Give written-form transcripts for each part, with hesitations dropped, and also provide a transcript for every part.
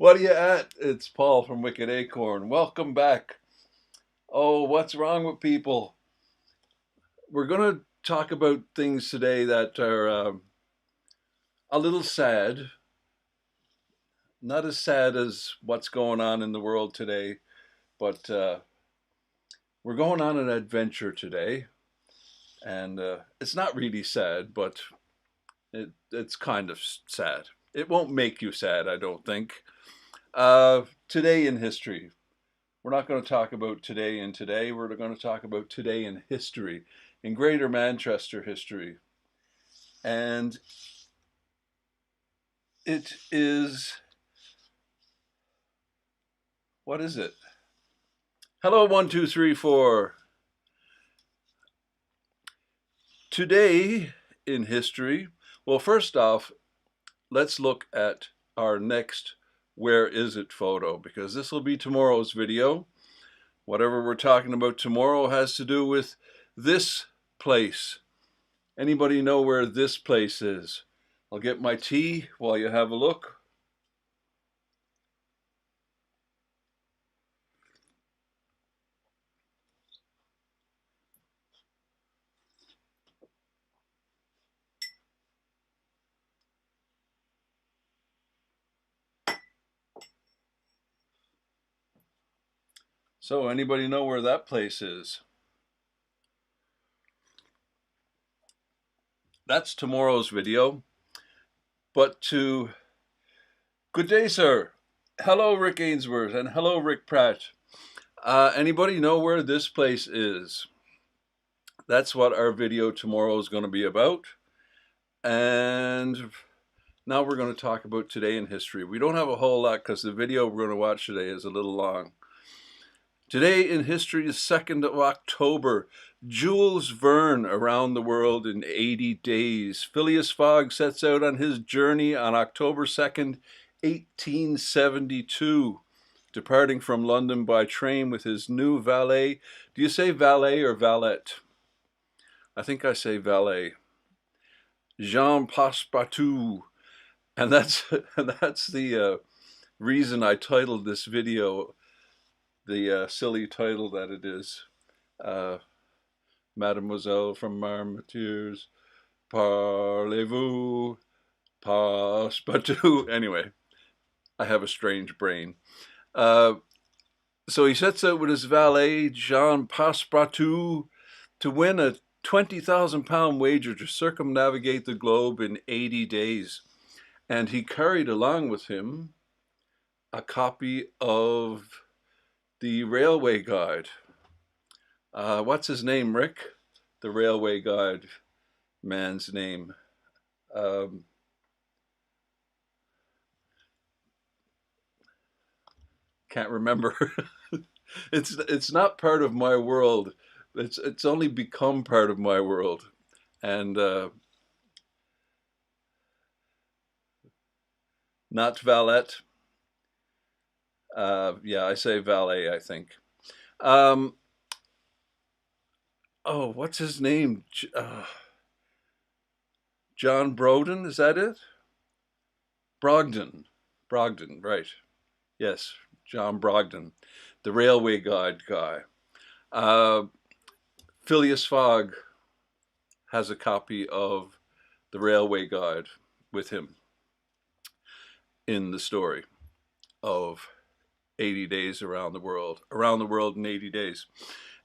What are you at? It's Paul from Wicked Acorn. Welcome back. Oh, what's wrong with people? We're going to talk about things today that are a little sad. Not as sad as what's going on in the world today, but we're going on an adventure today. And it's not really sad, but it's kind of sad. It won't make you sad, I don't think. Today in history. We're not going to talk about today in today. We're going to talk about today in history, in Greater Manchester history. And it is, what is it? Hello, 1, 2, 3, 4. Today in history, well, first off, let's look at our next Where Is It photo, because this will be tomorrow's video. Whatever we're talking about tomorrow has to do with this place. Anybody know where this place is? I'll get my tea while you have a look. So, anybody know where that place is? That's tomorrow's video. But good day, sir. Hello, Rick Ainsworth, and hello, Rick Pratt. Anybody know where this place is? That's what our video tomorrow is going to be about. And now we're going to talk about today in history. We don't have a whole lot because the video we're going to watch today is a little long. Today in history is 2nd of October. Jules Verne around the world in 80 days. Phileas Fogg sets out on his journey on October 2nd, 1872, departing from London by train with his new valet. Do you say valet or valet? I think I say valet. Jean Passepartout. And that's the reason I titled this video the silly title that it is. Mademoiselle from Armentieres, parlez-vous, Passepartout. Anyway, I have a strange brain. So he sets out with his valet, Jean Passepartout, to win a £20,000 wager to circumnavigate the globe in 80 days. And he carried along with him a copy of the Railway Guide. What's his name, Rick? The Railway Guide man's name. Can't remember. It's not part of my world. It's only become part of my world, and not valet. Yeah, I say valet. I think. Um, oh, what's his name? John Broden. Is that it? Brogden. Brogden. Right. Yes, John Brogden, the Railway Guide guy. Uh, Phileas Fogg has a copy of the Railway Guide with him in the story of 80 days around the world in 80 days.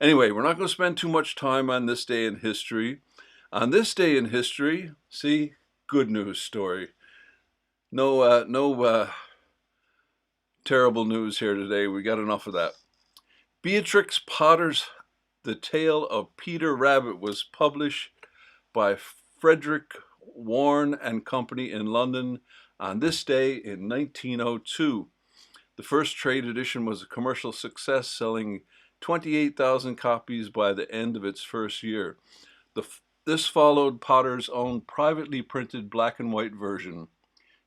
Anyway, we're not going to spend too much time on this day in history. On this day in history, see, good news story. No terrible news here today. We got enough of that. Beatrix Potter's The Tale of Peter Rabbit was published by Frederick Warne and Company in London on this day in 1902. The first trade edition was a commercial success, selling 28,000 copies by the end of its first year. This followed Potter's own privately printed black and white version,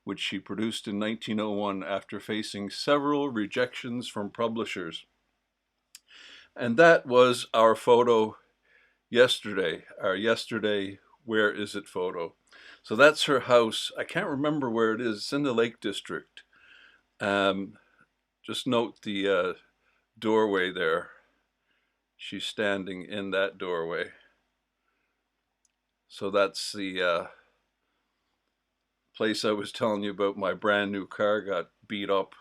which she produced in 1901 after facing several rejections from publishers. And that was our photo yesterday, our yesterday Where Is It photo. So that's her house. I can't remember where it is. It's in the Lake District. Just note the doorway there. She's standing in that doorway. So that's the place I was telling you about. My brand new car got beat up.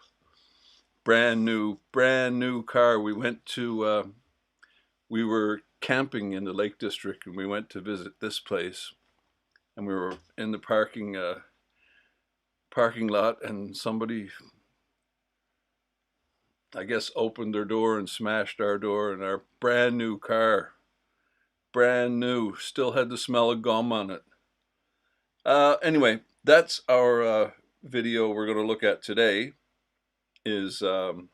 Brand new car. We were camping in the Lake District, and we went to visit this place, and we were in the parking lot, and somebody, I guess, opened their door and smashed our door, and our brand new car, brand new, still had the smell of gum on it. Anyway, that's our video we're going to look at today. Is of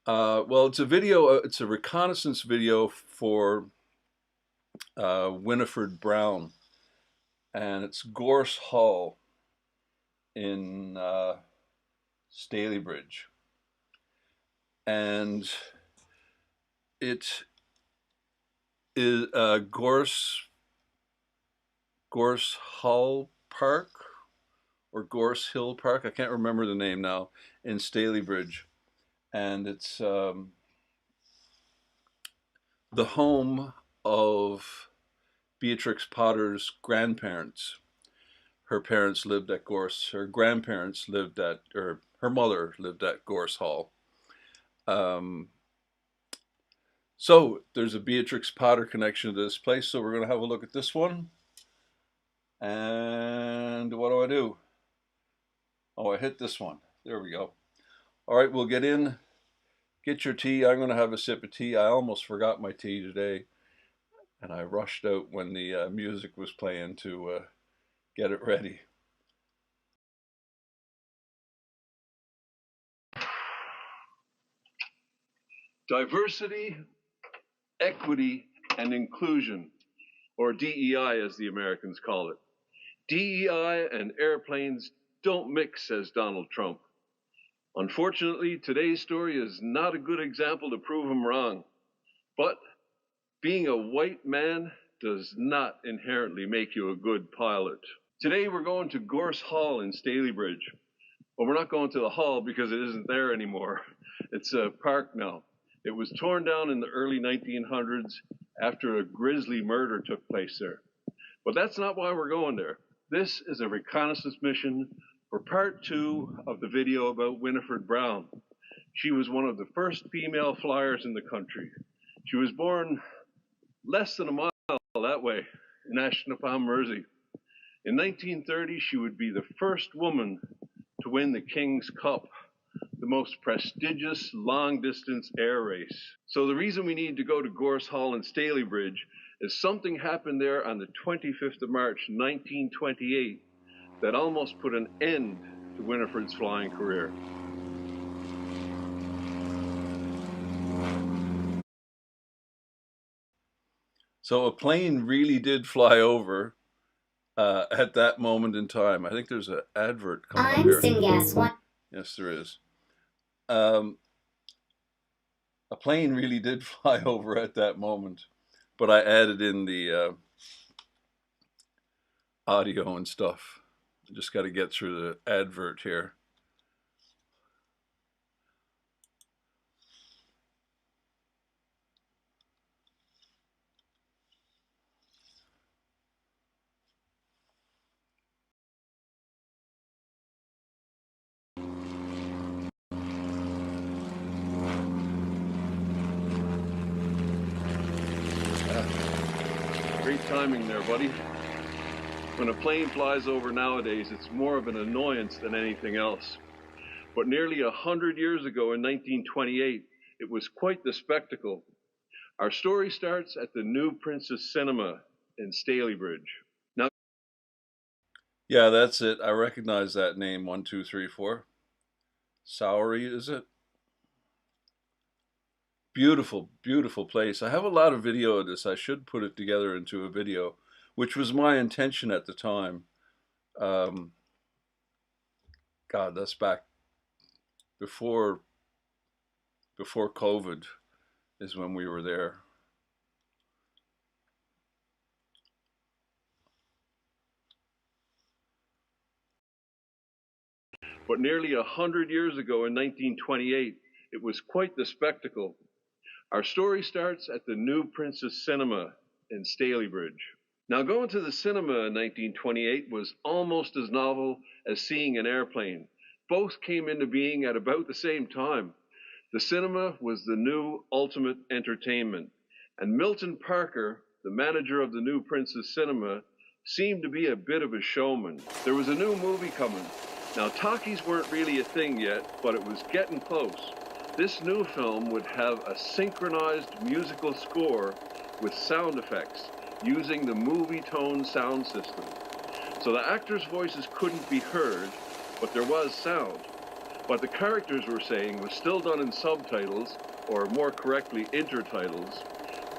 well, it's a video. It's a reconnaissance video for Winifred Brown, and it's Gorse Hall in Stalybridge, and it is Gorse Hall Park or Gorse Hill Park. I can't remember the name now, in Stalybridge, and it's the home of Beatrix Potter's grandparents. Her parents lived at Gorse. Her grandparents lived at, or her mother lived at Gorse Hall. So there's a Beatrix Potter connection to this place. So we're going to have a look at this one. And what do? Oh, I hit this one. There we go. All right, we'll get in. Get your tea. I'm going to have a sip of tea. I almost forgot my tea today, and I rushed out when the music was playing to get it ready. Diversity, equity, and inclusion, or DEI as the Americans call it. DEI and airplanes don't mix, says Donald Trump. Unfortunately, today's story is not a good example to prove him wrong. But being a white man does not inherently make you a good pilot. Today we're going to Gorse Hall in Stalybridge. Well, we're not going to the hall because it isn't there anymore. It's a park now. It was torn down in the early 1900s after a grisly murder took place there. But that's not why we're going there. This is a reconnaissance mission for part 2 of the video about Winifred Brown. She was one of the first female flyers in the country. She was born less than a mile that way in Ashton-upon-Mersey. In 1930, she would be the first woman to win the King's Cup, the most prestigious long-distance air race. So the reason we need to go to Gorse Hall in Stalybridge is something happened there on the 25th of March, 1928, that almost put an end to Winifred's flying career. So a plane really did fly over at that moment in time. I think there's an advert coming up here. Yes, there is. A plane really did fly over at that moment, but I added in the audio and stuff. I just got to get through the advert here. Great timing there, buddy. When a plane flies over nowadays, it's more of an annoyance than anything else. But nearly 100 years ago in 1928, it was quite the spectacle. Our story starts at the New Princess Cinema in Stalybridge. Now, yeah, that's it. I recognize that name. 1, 2, 3, 4. Sowery, is it? Beautiful, beautiful place. I have a lot of video of this. I should put it together into a video, which was my intention at the time. God, that's back before COVID is when we were there. But nearly 100 years ago in 1928, it was quite the spectacle. Our story starts at the New Princess Cinema in Stalybridge. Now, going to the cinema in 1928 was almost as novel as seeing an airplane. Both came into being at about the same time. The cinema was the new ultimate entertainment, and Milton Parker, the manager of the New Princess Cinema, seemed to be a bit of a showman. There was a new movie coming. Now, talkies weren't really a thing yet, but it was getting close. This new film would have a synchronized musical score with sound effects using the movie tone sound system. So the actors' voices couldn't be heard, but there was sound. What the characters were saying was still done in subtitles, or more correctly, intertitles.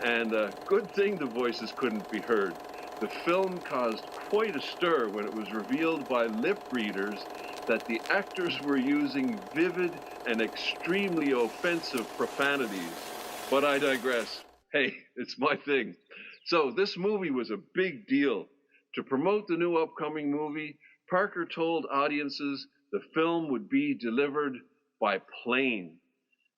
And good thing the voices couldn't be heard. The film caused quite a stir when it was revealed by lip readers that the actors were using vivid and extremely offensive profanities. But I digress. Hey, it's my thing. So this movie was a big deal. To promote the new upcoming movie, Parker told audiences the film would be delivered by plane.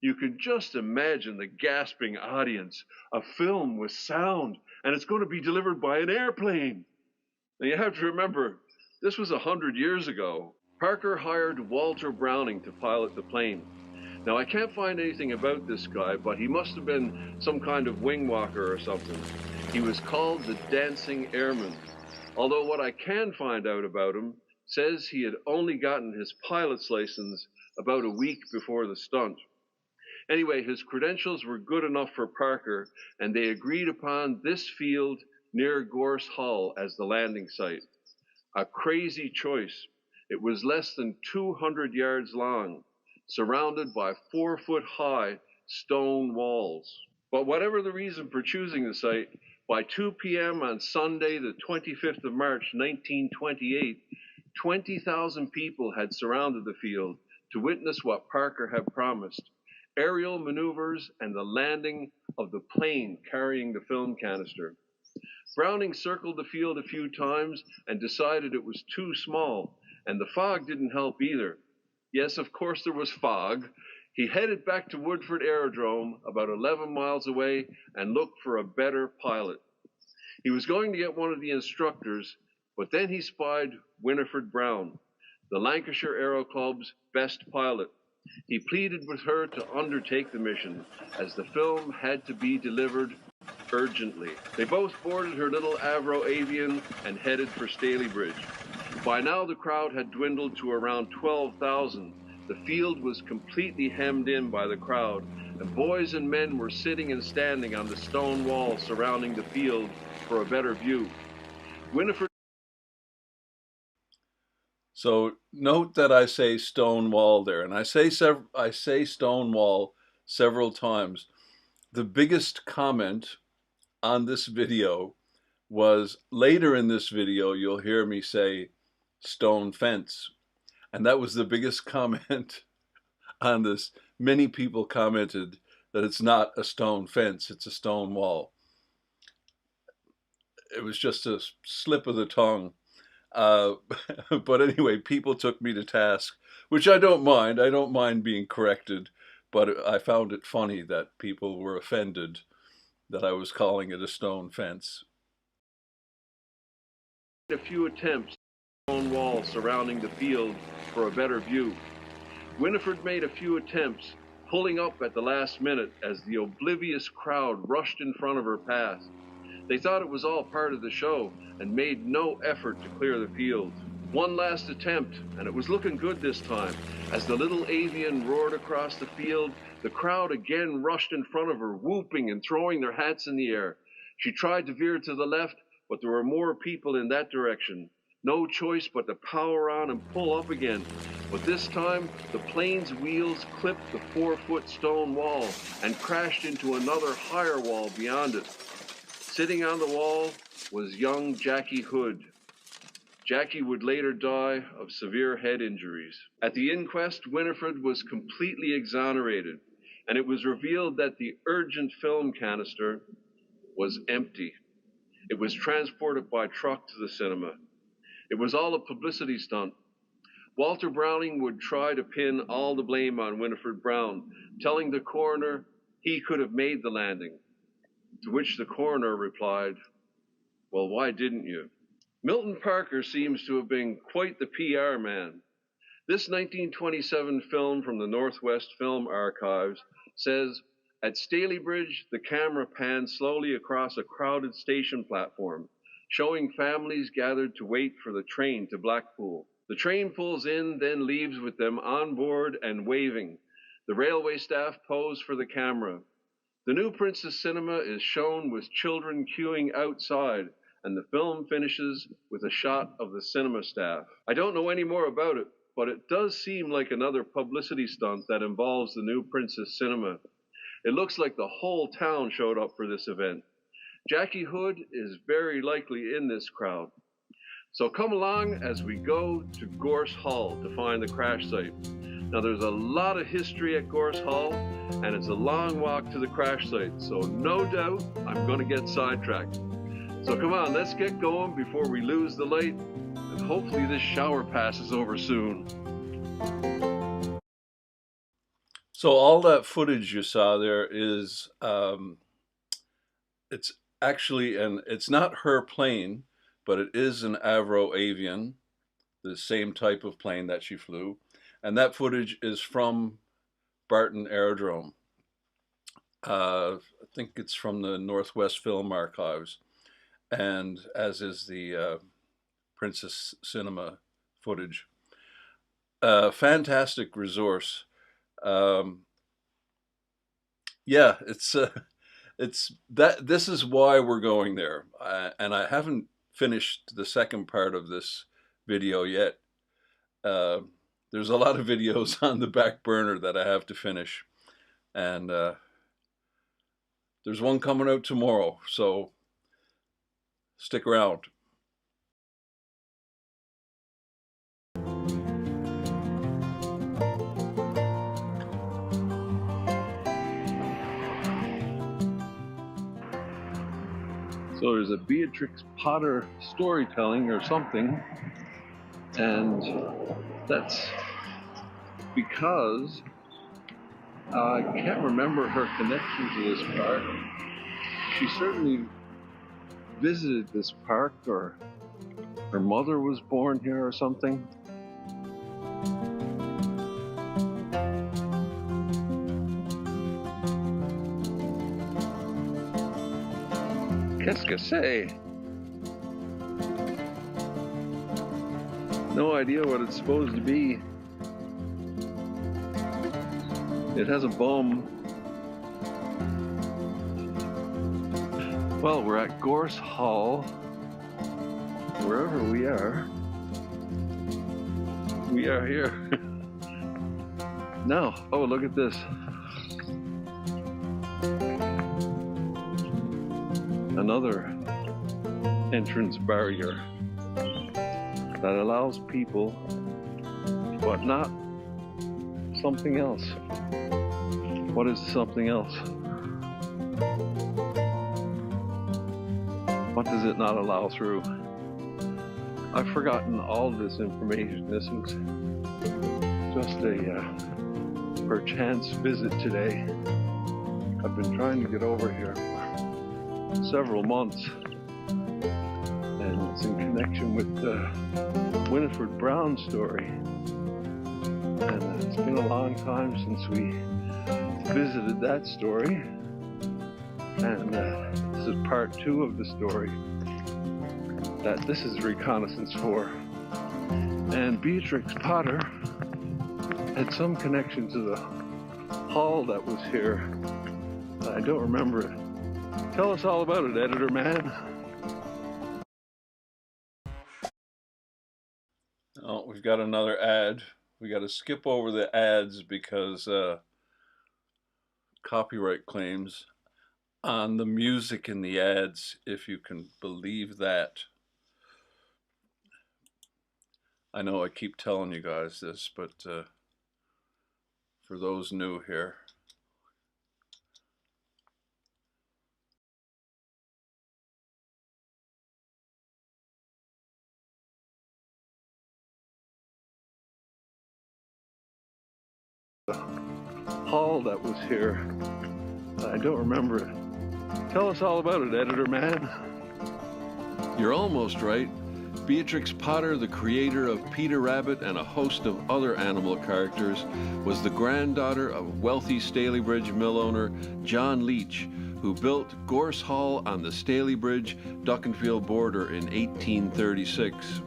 You can just imagine the gasping audience. A film with sound, and it's going to be delivered by an airplane. Now you have to remember, this was 100 years ago. Parker hired Walter Browning to pilot the plane. Now I can't find anything about this guy, but he must have been some kind of wing walker or something. He was called the Dancing Airman. Although what I can find out about him says he had only gotten his pilot's license about a week before the stunt. Anyway, his credentials were good enough for Parker, and they agreed upon this field near Gorse Hall as the landing site. A crazy choice. It was less than 200 yards long, surrounded by 4-foot-high stone walls. But whatever the reason for choosing the site, by 2 p.m. on Sunday, the 25th of March, 1928, 20,000 people had surrounded the field to witness what Parker had promised: aerial maneuvers and the landing of the plane carrying the film canister. Browning circled the field a few times and decided it was too small, and the fog didn't help either. Yes, of course there was fog. He headed back to Woodford Aerodrome, about 11 miles away, and looked for a better pilot. He was going to get one of the instructors, but then he spied Winifred Brown, the Lancashire Aero Club's best pilot. He pleaded with her to undertake the mission, as the film had to be delivered urgently. They both boarded her little Avro Avian and headed for Stalybridge. By now the crowd had dwindled to around 12,000. The field was completely hemmed in by the crowd, and boys and men were sitting and standing on the stone wall surrounding the field for a better view. Winifred. So note that I say stone wall there, and I say stone wall several times. The biggest comment on this video was later in this video, you'll hear me say stone fence. And that was the biggest comment on this. Many people commented that it's not a stone fence, it's a stone wall. It was just a slip of the tongue. But anyway, people took me to task, which I don't mind. I don't mind being corrected, but I found it funny that people were offended that I was calling it a stone fence. A few attempts on the stone wall surrounding the field for a better view. Winifred made a few attempts, pulling up at the last minute as the oblivious crowd rushed in front of her path. They thought it was all part of the show and made no effort to clear the field. One last attempt, and it was looking good this time. As the little avian roared across the field, the crowd again rushed in front of her, whooping and throwing their hats in the air. She tried to veer to the left, but there were more people in that direction. No choice but to power on and pull up again. But this time, the plane's wheels clipped the 4-foot stone wall and crashed into another higher wall beyond it. Sitting on the wall was young Jackie Hood. Jackie would later die of severe head injuries. At the inquest, Winifred was completely exonerated, and it was revealed that the urgent film canister was empty. It was transported by truck to the cinema. It was all a publicity stunt. Walter Browning would try to pin all the blame on Winifred Brown, telling the coroner he could have made the landing, to which the coroner replied, "Well, why didn't you?" Milton Parker seems to have been quite the PR man. This 1927 film from the Northwest Film Archives says, "At Stalybridge, the camera pans slowly across a crowded station platform, showing families gathered to wait for the train to Blackpool. The train pulls in, then leaves with them on board and waving. The railway staff pose for the camera. The New Princess Cinema is shown with children queuing outside, and the film finishes with a shot of the cinema staff. I don't know any more about it, but it does seem like another publicity stunt that involves the New Princess Cinema. It looks like the whole town showed up for this event. Jackie Hood is very likely in this crowd. So come along as we go to Gorse Hall to find the crash site." Now there's a lot of history at Gorse Hall, and it's a long walk to the crash site, so no doubt I'm going to get sidetracked. So come on, let's get going before we lose the light, and hopefully this shower passes over soon. So all that footage you saw there is, it's actually, and it's not her plane, but it is an Avro Avian, the same type of plane that she flew. And that footage is from Barton Aerodrome. I think it's from the Northwest Film Archives, and as is the Princess Cinema footage. Fantastic resource. Yeah, it's that. This is why we're going there, and I haven't finished the second part of this video yet. There's a lot of videos on the back burner that I have to finish, and there's one coming out tomorrow, so stick around. So there's a Beatrix Potter storytelling or something, and that's because I can't remember her connection to this park. She certainly visited this park, or her mother was born here or something. Qu'est-ce que c'est? No idea what it's supposed to be. It has a bum. Well, we're at Gorse Hall. Wherever we are here. Now, oh, look at this. Another entrance barrier that allows people, but not something else. What is something else? What does it not allow through? I've forgotten all this information. This was just a perchance visit today. I've been trying to get over here for several months, and it's in connection with the Winifred Brown story. And it's been a long time since we visited that story, and this is part 2 of the story that this is reconnaissance for. And Beatrix Potter had some connection to the hall that was here. I don't remember it. Tell us all about it, editor man. Oh, we've got another ad. We got to skip over the ads because copyright claims on the music in the ads, if you can believe that. I know I keep telling you guys this, but for those new here, hall that was here. I don't remember it. Tell us all about it, editor man. You're almost right. Beatrix Potter, the creator of Peter Rabbit and a host of other animal characters, was the granddaughter of wealthy Stalybridge mill owner John Leach, who built Gorse Hall on the Stalybridge Duckenfield border in 1836.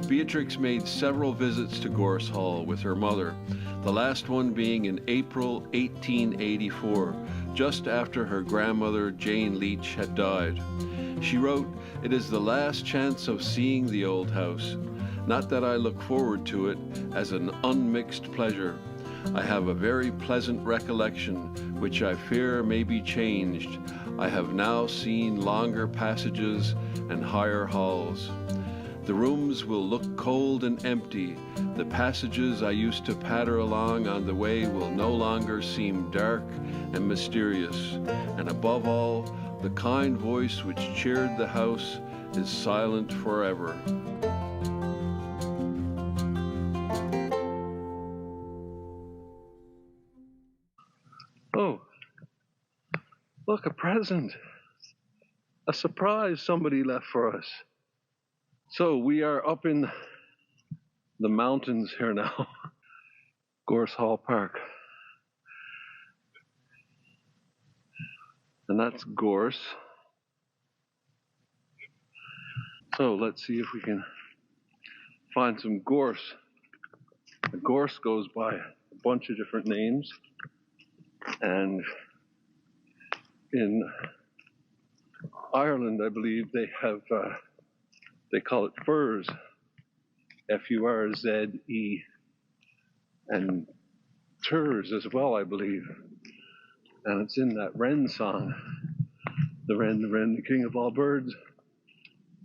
Beatrix made several visits to Gorse Hall with her mother, the last one being in April 1884, just after her grandmother Jane Leach had died. She wrote, "It is the last chance of seeing the old house. Not that I look forward to it as an unmixed pleasure. I have a very pleasant recollection, which I fear may be changed. I have now seen longer passages and higher halls. The rooms will look cold and empty. The passages I used to patter along on the way will no longer seem dark and mysterious. And above all, the kind voice which cheered the house is silent forever." Oh, look, a present. A surprise somebody left for us. So we are up in the mountains here now. Gorse Hall Park. And that's gorse. So let's see if we can find some gorse. The gorse goes by a bunch of different names. And in Ireland, I believe they have, they call it furze. F-U-R-Z-E. And turs as well, I believe. And it's in that wren song. The wren, the king of all birds.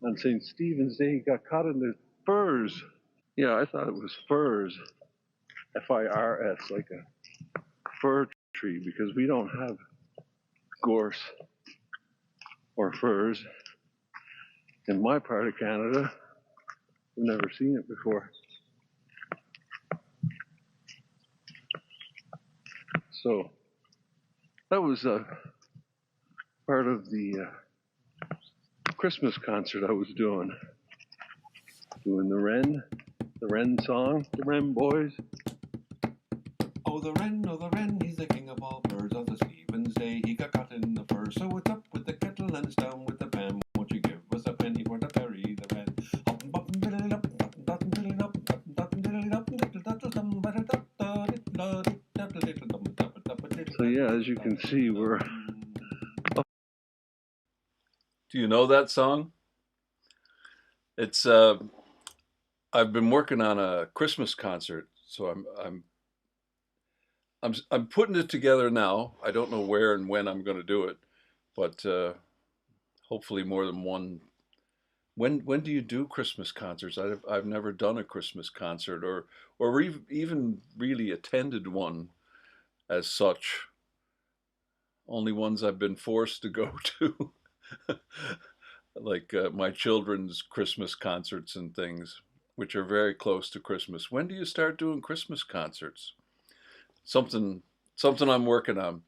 On St. Stephen's Day, he got caught in the furs. Yeah, I thought it was furs. F-I-R-S, like a fir tree, because we don't have gorse or furs in my part of Canada. I've never seen it before. So that was a part of the Christmas concert I was doing the wren song, the wren boys. Oh, the wren, he's the king of all birds. On the Stephen's Day, he got caught in the fur. So it's up with the kettle and it's down with the pan. Won't you give us a penny for to bury the wren? So yeah, as you can see, we're... Do you know that song? It's I've been working on a Christmas concert, so I'm putting it together now. I don't know where and when I'm going to do it, but hopefully more than one. When do you do Christmas concerts? I've never done a Christmas concert or even really attended one as such. Only ones I've been forced to go to. Like my children's Christmas concerts and things, which are very close to Christmas. When do you start doing Christmas concerts? Something, something I'm working on.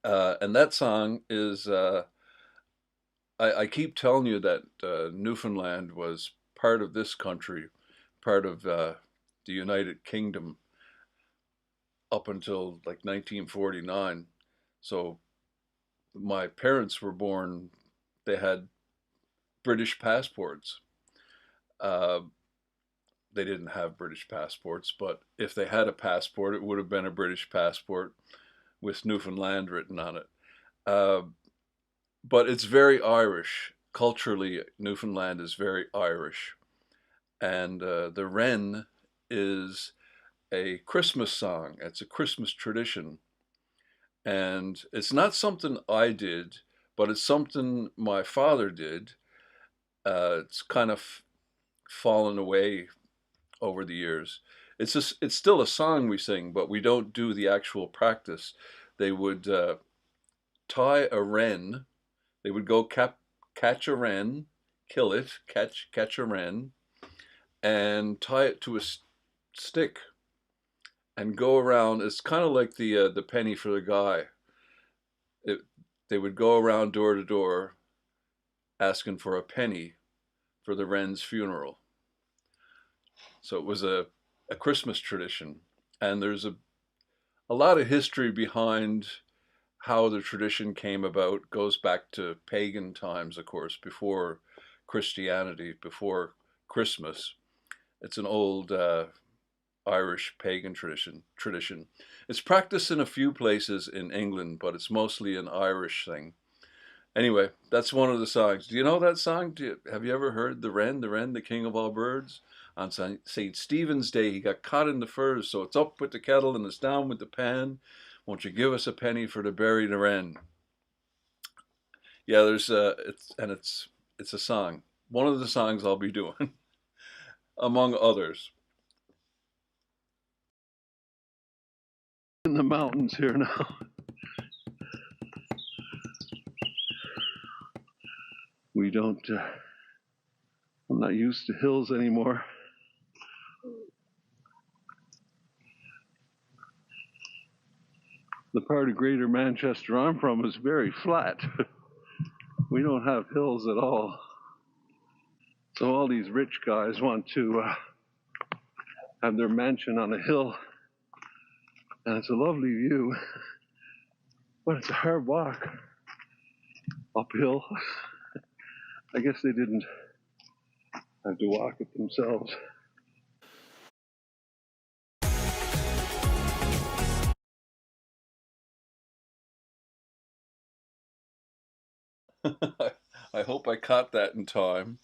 And that song is, I keep telling you that Newfoundland was part of this country, part of the United Kingdom up until like 1949. So my parents were born, they had British passports. Uh, they didn't have British passports, but if they had a passport, it would have been a British passport with Newfoundland written on it. Uh, but it's very Irish. Culturally, Newfoundland is very Irish. And the wren is a Christmas song, it's a Christmas tradition. And it's not something I did, but it's something my father did. It's kind of fallen away over the years. It's still a song we sing, but we don't do the actual practice. They would tie a wren. They would go catch a wren, kill it, catch a wren, and tie it to a stick. and go around. It's kind of like the penny for the guy. It, they would go around door to door asking for a penny for the wren's funeral. So it was a Christmas tradition, and there's a lot of history behind how the tradition came about. Goes back to pagan times, of course, before Christianity, before Christmas. It's an old Irish pagan tradition. It's practiced in a few places in England, but it's mostly an Irish thing. Anyway, that's one of the songs. Do you know that song? Have you ever heard the wren, the king of all birds? On St. Stephen's Day, he got caught in the furs, so it's up with the kettle and it's down with the pan. Won't you give us a penny for to bury the wren? Yeah, it's a song. One of the songs I'll be doing, among others. In the mountains here now. We don't. I'm not used to hills anymore. The part of Greater Manchester I'm from is very flat. We don't have hills at all. So all these rich guys want to have their mansion on a hill, and it's a lovely view, but it's a hard walk uphill. I guess they didn't have to walk it themselves. I hope I caught that in time.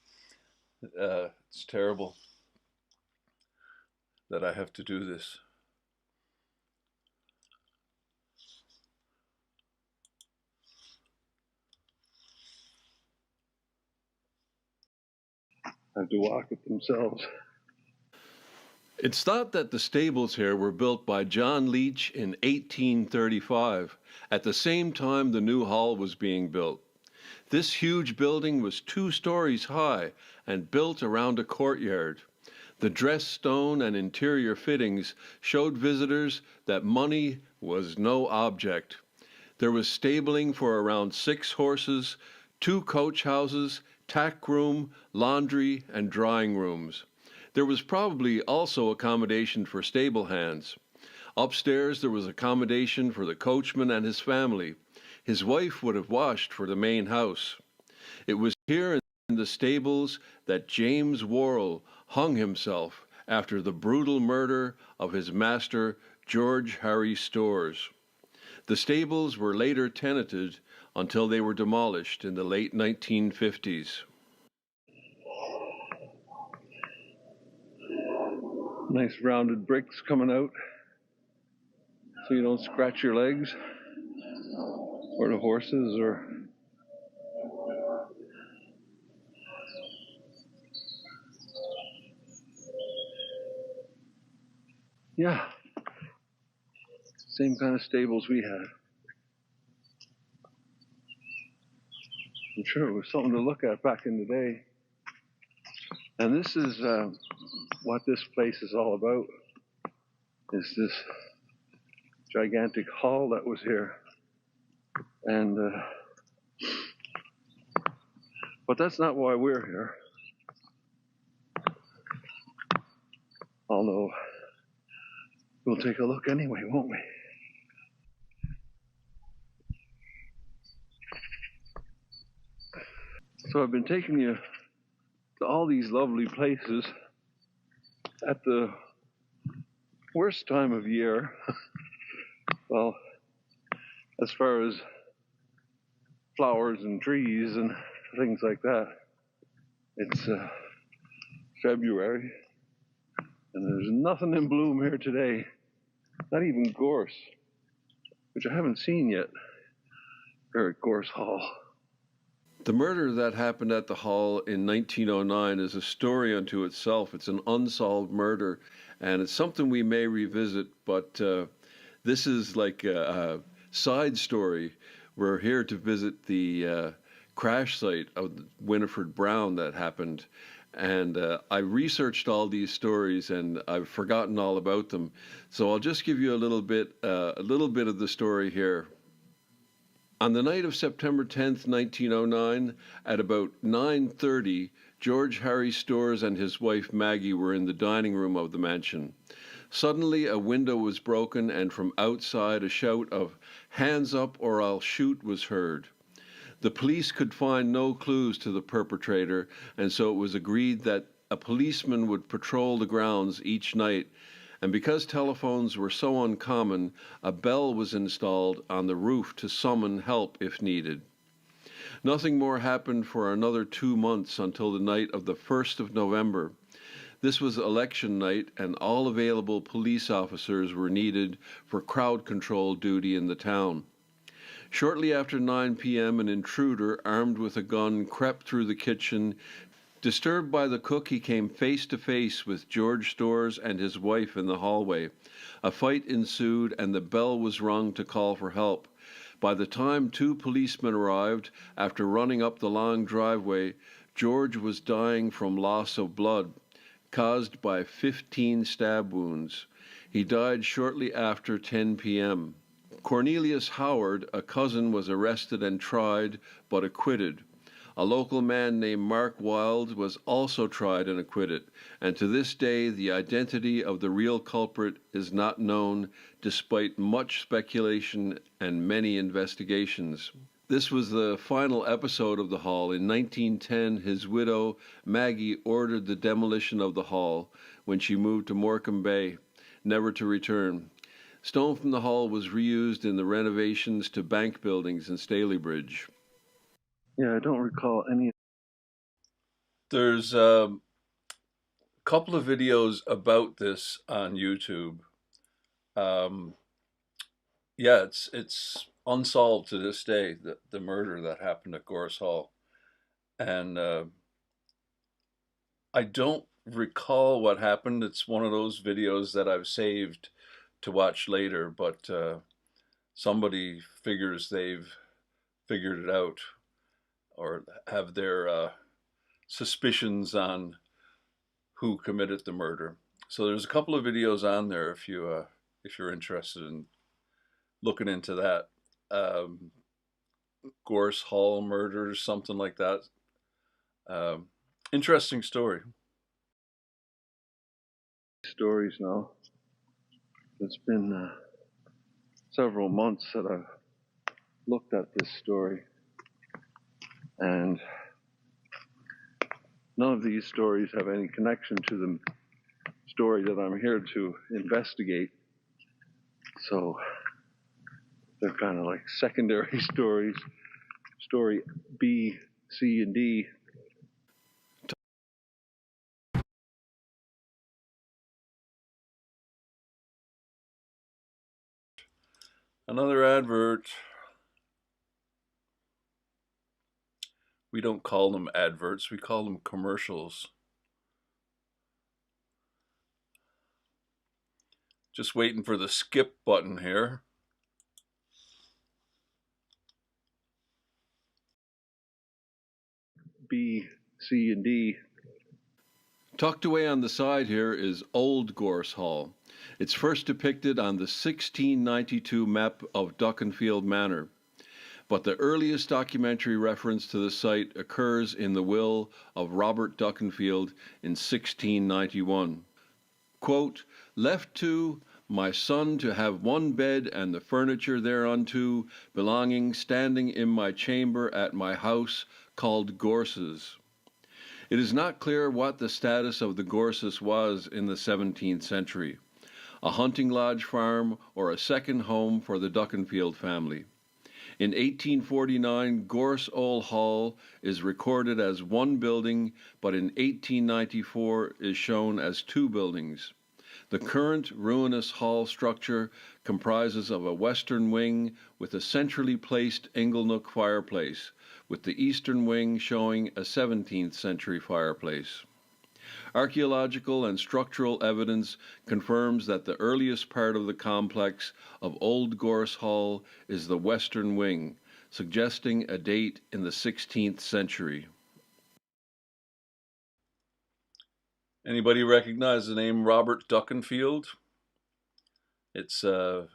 It's terrible that I have to do this. Have to walk it themselves. It's thought that the stables here were built by John Leach in 1835, at the same time the new hall was being built. This huge building was 2 stories high and built around a courtyard. The dressed stone and interior fittings showed visitors that money was no object. There was stabling for around 6 horses, 2 coach houses, tack room, laundry, and drying rooms. There was probably also accommodation for stable hands. Upstairs there was accommodation for the coachman and his family. His wife would have washed for the main house. It was here in the stables that James Worrell hung himself after the brutal murder of his master, George Harry Storrs. The stables were later tenanted until they were demolished in the late 1950s. Nice rounded bricks coming out so you don't scratch your legs or the horses or yeah, same kind of stables we had. I'm sure it was something to look at back in the day. And this is what this place is all about, is this gigantic hall that was here. And but that's not why we're here. Although we'll take a look anyway, won't we? So I've been taking you to all these lovely places at the worst time of year. Well, as far as flowers and trees and things like that, it's February, and there's nothing in bloom here today. Not even gorse, which I haven't seen yet here at Gorse Hall. The murder that happened at the Hall in 1909 is a story unto itself. It's an unsolved murder, and it's something we may revisit, but this is like a side story. We're here to visit the crash site of Winifred Brown that happened, And I researched all these stories, and I've forgotten all about them. So I'll just give you a little bit of the story here. On the night of September 10th, 1909, at about 9:30, George Harry Storrs and his wife Maggie were in the dining room of the mansion. Suddenly, a window was broken, and from outside, a shout of "Hands up or I'll shoot" was heard. The police could find no clues to the perpetrator, and so it was agreed that a policeman would patrol the grounds each night, and because telephones were so uncommon, a bell was installed on the roof to summon help if needed. Nothing more happened for another 2 months until the night of the 1st of November. This was election night, and all available police officers were needed for crowd control duty in the town. Shortly after 9 p.m., an intruder armed with a gun crept through the kitchen. Disturbed by the cook, he came face to face with George Storrs and his wife in the hallway. A fight ensued, and the bell was rung to call for help. By the time 2 policemen arrived, after running up the long driveway, George was dying from loss of blood, caused by 15 stab wounds. He died shortly after 10 p.m. Cornelius Howard, a cousin, was arrested and tried, but acquitted. A local man named Mark Wilde was also tried and acquitted, and to this day the identity of the real culprit is not known, despite much speculation and many investigations. This was the final episode of the hall. In 1910, his widow, Maggie, ordered the demolition of the hall when she moved to Morecambe Bay, never to return. Stone from the hall was reused in the renovations to bank buildings in Stalybridge. Yeah, I don't recall any. There's a couple of videos about this on YouTube. Um, yeah, it's unsolved to this day, the murder that happened at Gorse Hall. And I don't recall what happened. It's one of those videos that I've saved to watch later, but somebody figures they've figured it out or have their suspicions on who committed the murder. So there's a couple of videos on there if you're interested in looking into that. Gorse Hall murders, something like that. Interesting story. Stories now. It's been several months that I've looked at this story, and none of these stories have any connection to the story that I'm here to investigate. So they're kind of like secondary stories. Story B, C, and D. Another advert. We don't call them adverts, we call them commercials. Just waiting for the skip button here. B, C, and D. Tucked away on the side here is Old Gorse Hall. It's first depicted on the 1692 map of Duckenfield Manor, but the earliest documentary reference to the site occurs in the will of Robert Duckenfield in 1691. Quote, "Left to my son to have one bed and the furniture thereunto belonging standing in my chamber at my house called Gorses." It is not clear what the status of the Gorses was in the 17th century, a hunting lodge farm or a second home for the Duckenfield family. In 1849, Gorse Old Hall is recorded as one building, but in 1894 is shown as 2 buildings. The current ruinous hall structure comprises of a western wing with a centrally placed inglenook fireplace, with the eastern wing showing a 17th century fireplace. Archaeological and structural evidence confirms that the earliest part of the complex of Old Gorse Hall is the western wing, suggesting a date in the 16th century. Anybody recognize the name Robert Duckenfield? It's a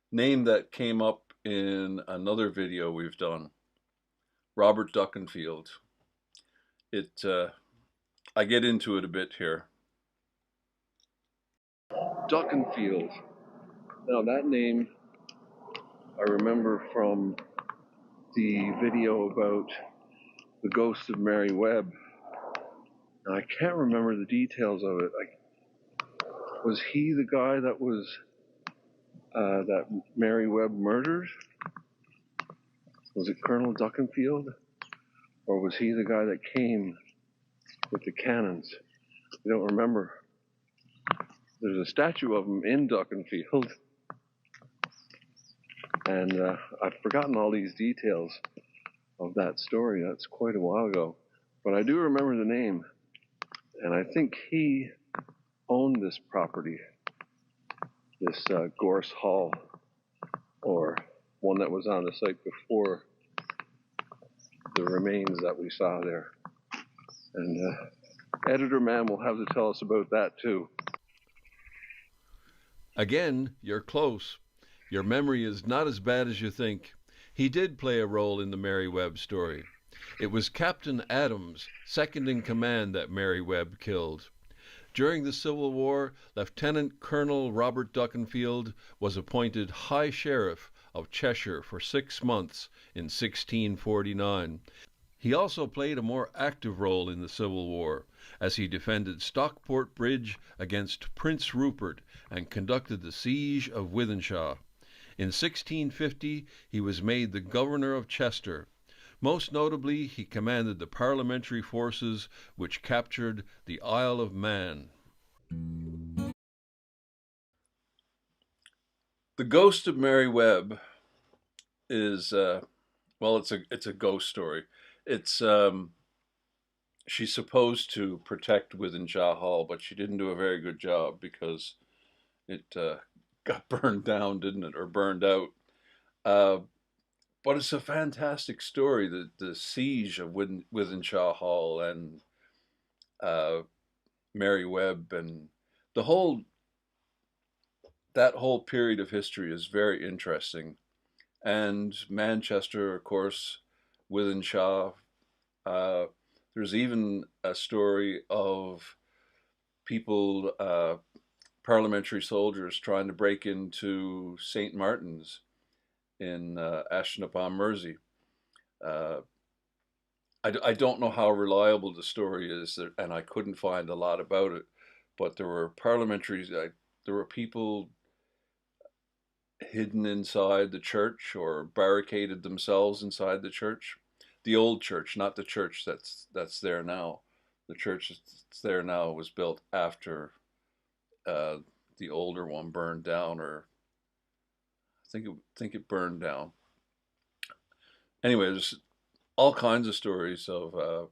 name that came up in another video we've done. Robert Duckenfield. I get into it a bit here. Duckenfield. Now that name I remember from the video about the ghost of Mary Webb. Now, I can't remember the details of it. Was he the guy that was that Mary Webb murdered? Was it Colonel Duckenfield? Or was he the guy that came with the cannons? I don't remember. There's a statue of him in Duckenfield. And I've forgotten all these details of that story. That's quite a while ago. But I do remember the name. And I think he owned this property, this Gorse Hall, or one that was on the site before the remains that we saw there. And Editor Man will have to tell us about that too. Again, you're close. Your memory is not as bad as you think. He did play a role in the Mary Webb story. It was Captain Adams, second in command, that Mary Webb killed. During the Civil War, Lieutenant Colonel Robert Duckenfield was appointed High Sheriff of Cheshire for 6 months in 1649. He also played a more active role in the Civil War, as he defended Stockport Bridge against Prince Rupert and conducted the siege of Wythenshawe. In 1650, he was made the Governor of Chester. Most notably, he commanded the parliamentary forces which captured the Isle of Man. The ghost of Mary Webb is, it's a ghost story. It's she's supposed to protect Wythenshawe Hall, but she didn't do a very good job because it got burned down, didn't it, or burned out. But it's a fantastic story, the siege of Wythenshawe Hall and Mary Webb, and that whole period of history is very interesting. And Manchester, of course, Wythenshawe. There's even a story of people, parliamentary soldiers, trying to break into St. Martin's in Ashton upon Mersey. I don't know how reliable the story is, and I couldn't find a lot about it, but there were there were people hidden inside the church or barricaded themselves inside the church. The old church, not the church that's there now. The church that's there now was built after the older one burned down, or I think it burned down. Anyway, there's all kinds of stories of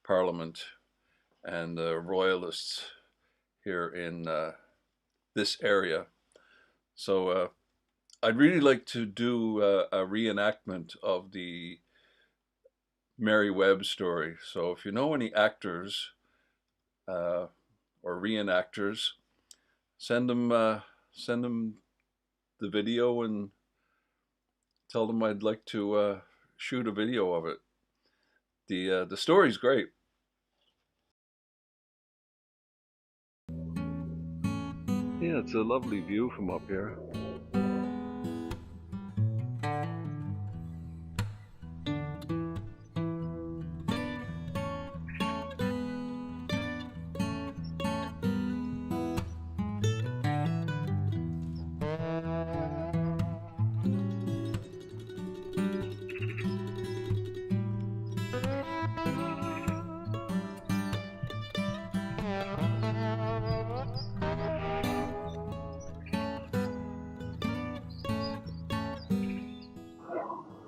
Parliament and royalists here in this area. So I'd really like to do a reenactment of the Mary Webb story. So if you know any actors or reenactors, send them the video and tell them I'd like to shoot a video of it. The story's great. Yeah, it's a lovely view from up here.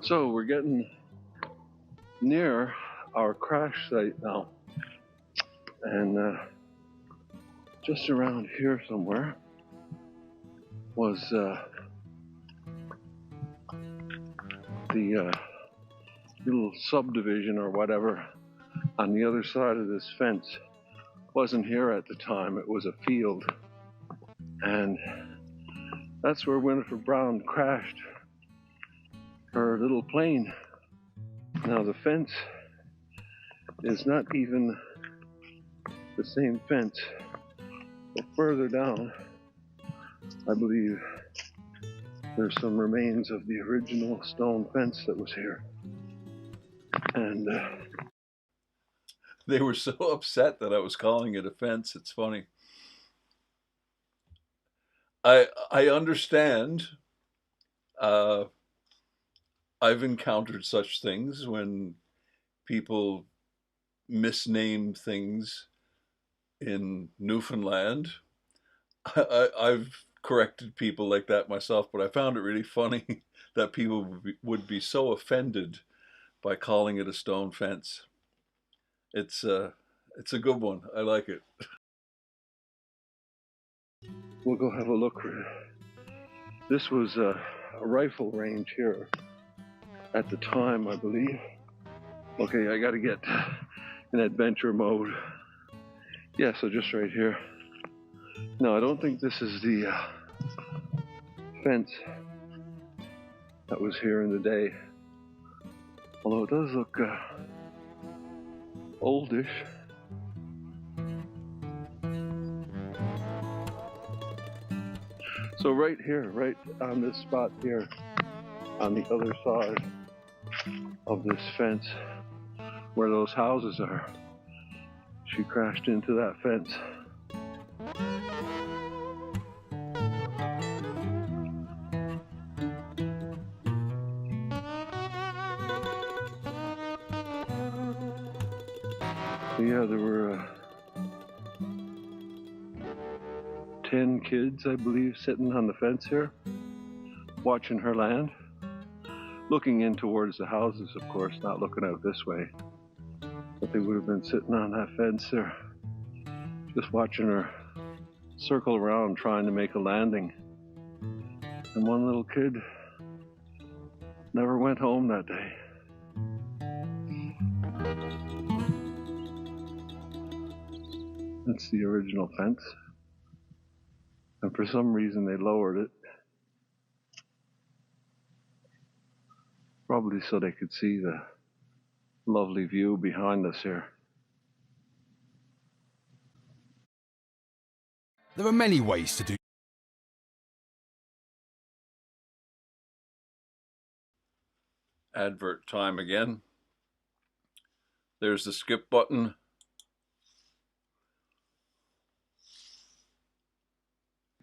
So we're getting near our crash site now, and just around here somewhere was the little subdivision or whatever on the other side of this fence wasn't here at the time. It was a field. And that's where Winifred Brown crashed her little plane. Now the fence is not even the same fence, but further down, I believe there's some remains of the original stone fence that was here. And They were so upset that I was calling it a fence. It's funny. I understand. Uh, I've encountered such things when people misname things in Newfoundland. I've corrected people like that myself, but I found it really funny that people would be so offended by calling it a stone fence. It's it's a good one. I like it. we'll go have a look. This was a rifle range here at the time, I believe. Okay, I gotta get in adventure mode. Yeah, so just right here. No, I don't think this is the fence that was here in the day. Although it does look oldish. So right here, right on this spot here, on the other side of this fence, where those houses are, she crashed into that fence. So yeah, there were 10 kids, I believe, sitting on the fence here, watching her land, looking in towards the houses, of course, not looking out this way. But they would have been sitting on that fence there, just watching her circle around trying to make a landing. And one little kid never went home that day. That's the original fence. And for some reason they lowered it. Probably so they could see the lovely view behind us here. There are many ways to do. Advert time again. There's the skip button.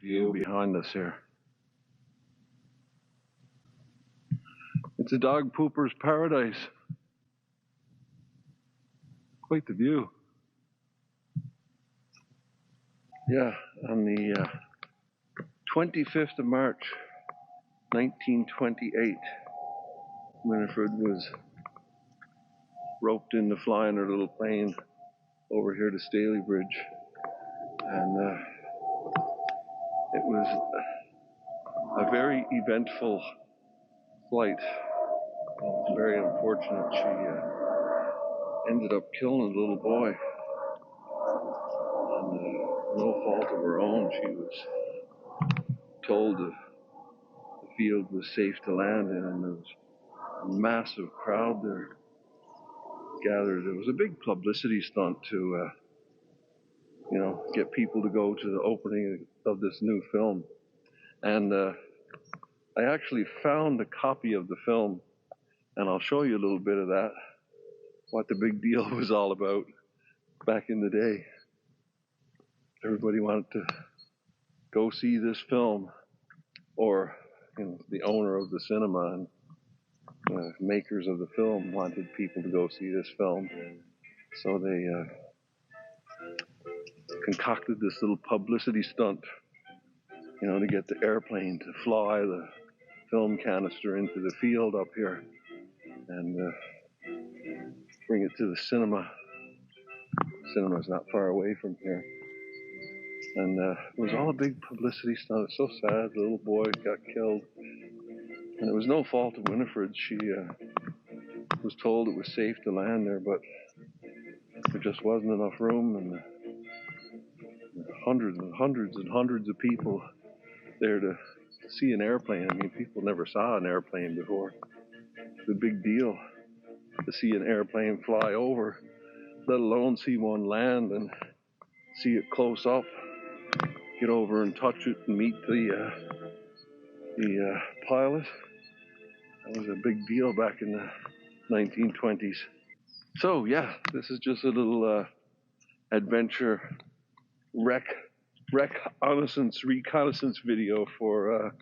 View behind us here. It's a dog pooper's paradise. Quite the view. Yeah, on the 25th of March, 1928, Winifred was roped into flying her little plane over here to Staley Bridge. And it was a very eventful flight. Very unfortunate. She ended up killing a little boy. And no fault of her own. She was told the field was safe to land in, and there was a massive crowd there gathered. It was a big publicity stunt to, get people to go to the opening of this new film. And I actually found a copy of the film, and I'll show you a little bit of that, what the big deal was all about back in the day. Everybody wanted to go see this film, or the owner of the cinema and the makers of the film wanted people to go see this film. So they concocted this little publicity stunt, to get the airplane to fly the film canister into the field up here and bring it to the cinema. The cinema's not far away from here. And it was all a big publicity stunt. It's so sad. The little boy got killed. And it was no fault of Winifred's. She was told it was safe to land there, but there just wasn't enough room, and hundreds and hundreds and hundreds of people there to see an airplane. I mean, people never saw an airplane before. It's a big deal to see an airplane fly over, let alone see one land and see it close up, get over and touch it and meet the pilot. That was a big deal back in the 1920s. So yeah, this is just a little adventure reconnaissance video for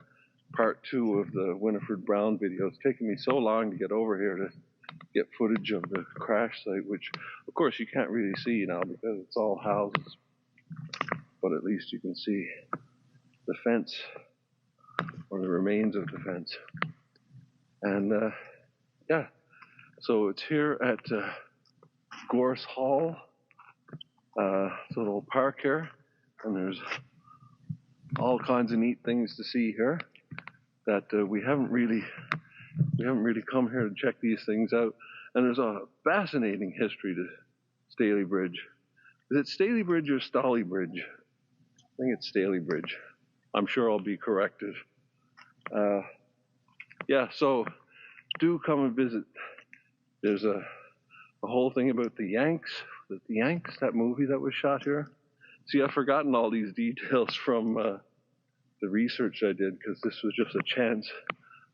part 2 of the Winifred Brown video. It's taken me so long to get over here to get footage of the crash site, which of course you can't really see now because it's all houses, but at least you can see the fence, or the remains of the fence. And yeah, so it's here at Gorse Hall. It's a little park here, and there's all kinds of neat things to see here that we haven't really come here to check these things out. And there's a fascinating history to Staley Bridge. Is it Staley Bridge or Stolly Bridge? I think it's Staley Bridge. I'm sure I'll be corrected. Yeah, so do come and visit. There's a whole thing about the Yanks, that movie that was shot here. See, I've forgotten all these details from the research I did, because this was just a chance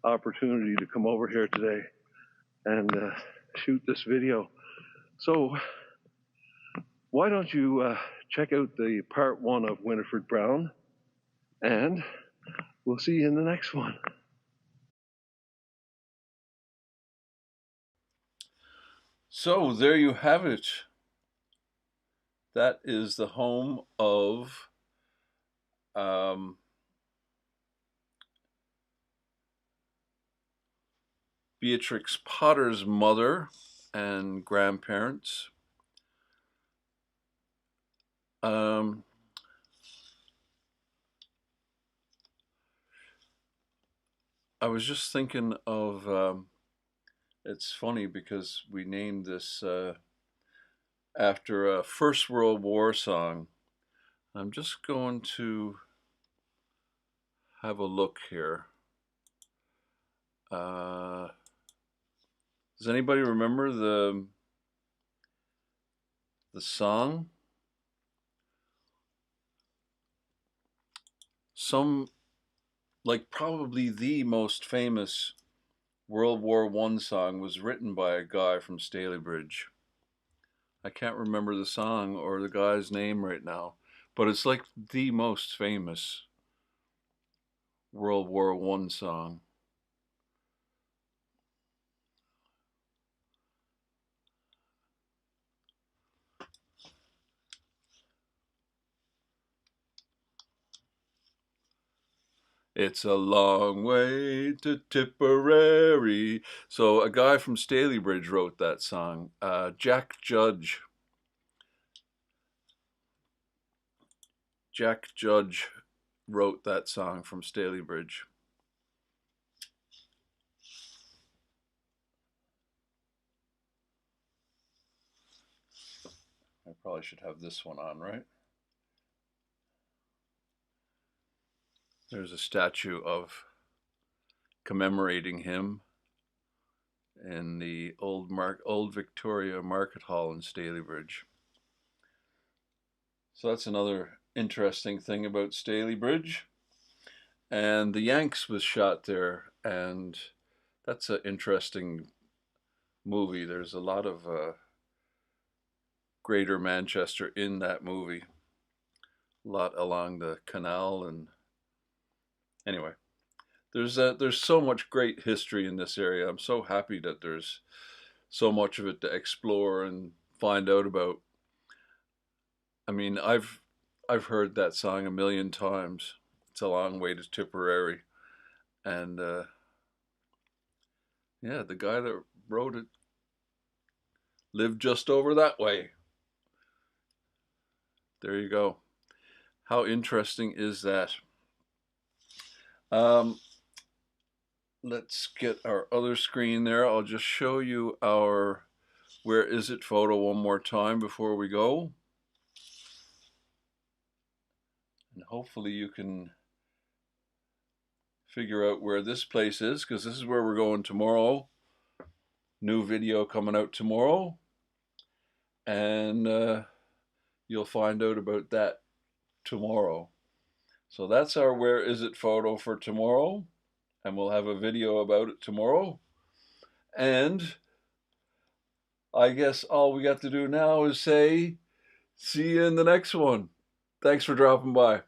opportunity to come over here today and shoot this video. So why don't you check out the part 1 of Winifred Brown, and we'll see you in the next one. So there you have it. That is the home of Beatrix Potter's mother and grandparents. I was just thinking of, it's funny because we named this after a First World War song. I'm just going to have a look here. Does anybody remember the song? Some, like probably the most famous World War I song was written by a guy from Stalybridge. I can't remember the song or the guy's name right now, but it's like the most famous World War I song. It's a long way to Tipperary. So a guy from Stalybridge wrote that song. Jack Judge wrote that song from Stalybridge. I probably should have this one on, right? There's a statue of commemorating him in the old Victoria Market Hall in Stalybridge. So that's another interesting thing about Stalybridge. And the Yanks was shot there, and that's an interesting movie. There's a lot of Greater Manchester in that movie. A lot along the canal, and anyway, there's so much great history in this area. I'm so happy that there's so much of it to explore and find out about. I mean, I've heard that song a million times. It's a long way to Tipperary, and yeah, the guy that wrote it lived just over that way. There you go. How interesting is that? Let's get our other screen there. I'll just show you our Where Is It photo one more time before we go. And hopefully you can figure out where this place is, because this is where we're going tomorrow. New video coming out tomorrow, and you'll find out about that tomorrow. So that's our Where Is It photo for tomorrow, and we'll have a video about it tomorrow. And I guess all we got to do now is say, see you in the next one. Thanks for dropping by.